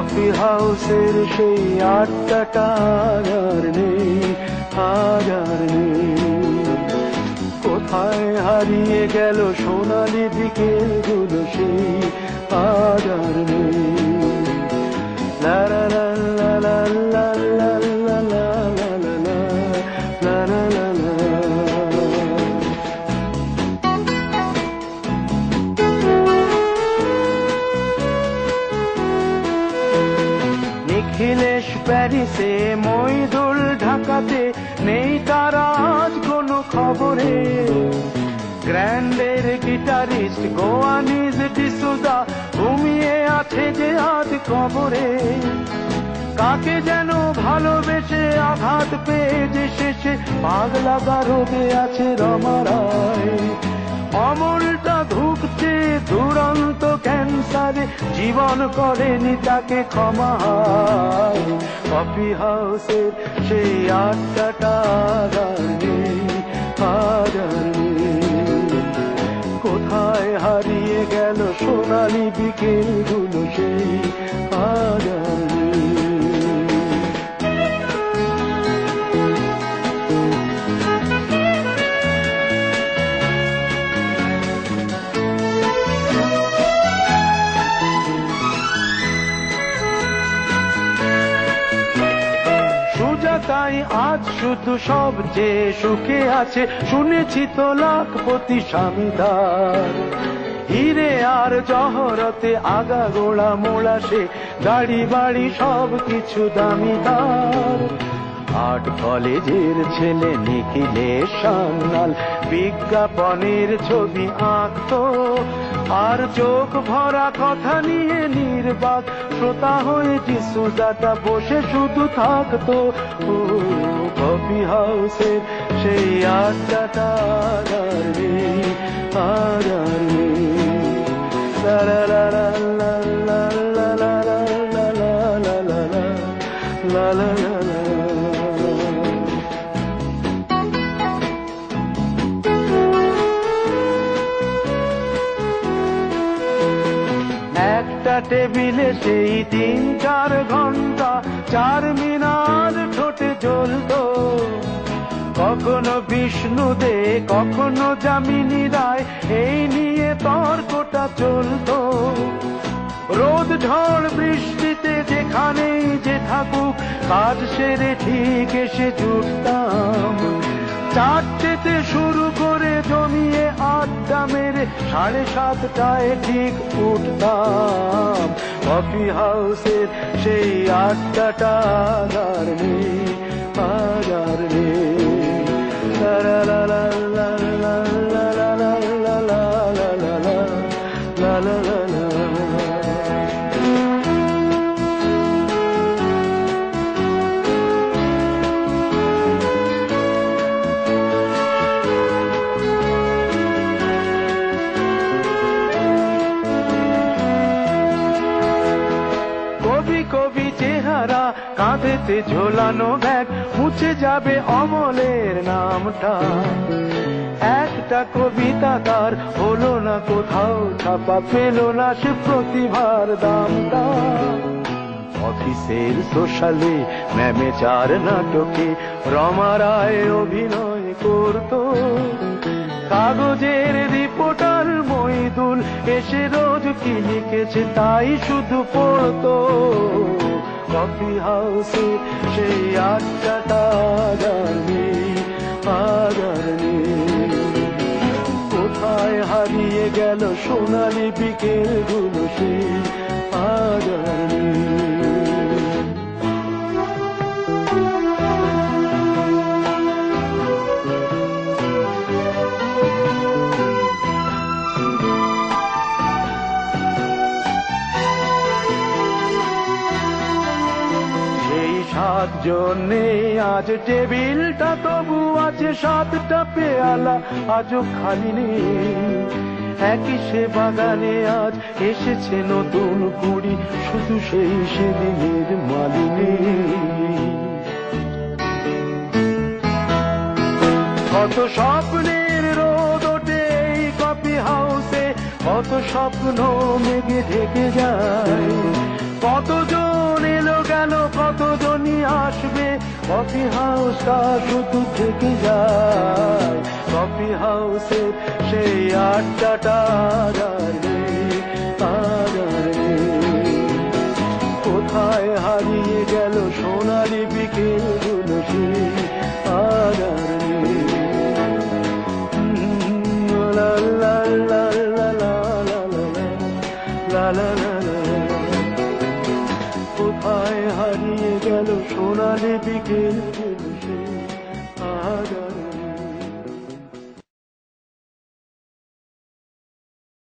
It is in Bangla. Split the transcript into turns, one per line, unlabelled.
কফি হাউসের সেই আড্ডাটা আর নেই, আর নেই। কোথায় হারিয়ে গেল সোনালি বিকেলগুলো সেই আর নেই। লা লা লা লা লা লা লা লা লা লা লা লা লা লা। নিখিলেশ প্যারিসে, মইদুল ঢাকাতে, নেই তারা আজ কোনো খবরে। গ্র্যান্ডের গিটারিস্ট গোয়ানিজ ডিসুজা ঘুমিয়ে আছে যে আজ কবরে। কাকে যেন ভালোবেসে আঘাত পেয়ে যে শেষে পাগলা গারদে আছে রমা রায়। অমলটা ধুকছে দুরন্ত ক্যান্সারে, জীবন করেনি তাকে ক্ষমা। কফি হাউসের সেই আড্ডাটা আর নেই, আর নেই। কোথায় হারিয়ে গেল সোনালি বিকেলগুলো সেই আর নেই। তাই আজ শুধু সবচেয়ে সুখে আছে, শুনেছি তো লাখপতি স্বামীদার। হিরে আর জহরতে আগাগোড়া মোড়া সে, গাড়ি বাড়ি সব কিছু দামিদার। আর্ট কলেজের ছেলে নিখিলেশ সান্যাল বিজ্ঞাপনের ছবি আঁকতো, আর চোখ ভরা কথা নিয়ে নির্বাক শ্রোতা হয়ে ডিসুজাটা বসে শুধু থাকতো। ও কফি হাউসের সেই আড্ডাটা আর নেই, আর নেই। লা লা লা লা লা লা লা লা লা লা লা লা লা লা লা। একটা টেবিলে সেই 3-4 ঘন্টা চারমিনার ঠোঁটে জ্বলতো। কখনো বিষ্ণু দে, কখনো যামিনী রায়, এই নিয়ে তর্কটা চলতো। রোদ ঝড় বৃষ্টিতে যেখানেই যে থাকুক, কাজ সেরে ঠিক এসে জুটতাম। 4টেতে শুরু করে জমিয়ে আড্ডা মেরে 7:30টায় ঠিক উঠতাম। কফি হাউসের সেই আড্ডাটা আর নেই, আর নেই। লা লা লা লা লা লা লা লা লা লা লা লা লা লা লা। কবি চেহারা, কাঁধেতে ঝোলানো ব্যাগ, মুছে যাবে অমলের নামটা। একটা কবিতা তার হলো না কোথাও ছাপা, পেল না সে প্রতিভার দামটা। অফিসের সোশ্যালে, ম্যামেচার নাটকে রমা রায় অভিনয় করতো। কাগজের রিপোর্টার মইদুল এসে রোজ কি লিখেছে তাই শুধু পড়তো। কফি হাউসে সেই আড্ডাটা আর নেই, আর নেই। কোথায় হারিয়ে গেল সোনালি বিকেলগুলো সেই আর নেই। জন্যে আজ টেবিলটা তবু আছে, 7টা পেয়ালা আজও খালি নেই। একই সে বাগানে আজ এসেছে নতুন কুড়ি, শুধু সেই সেদিনের মালিনী। কত স্বপ্নের রোদ ওঠে এই কফি হাউসে, কত স্বপ্ন মেঘে ঢেকে যায়, কতজন মানুষটা শুধু থেকে যায় কফি হাউসের সেই আড্ডাটা আর নেই, আর নেই। কোথায় হারিয়ে গেল সোনালি বিকেলগুলো সেই আর নেই। লা লা লা লা লা লা লা লা লা লা। কোথায় হারিয়ে গেল সোনালি বিকেলগুলো সেই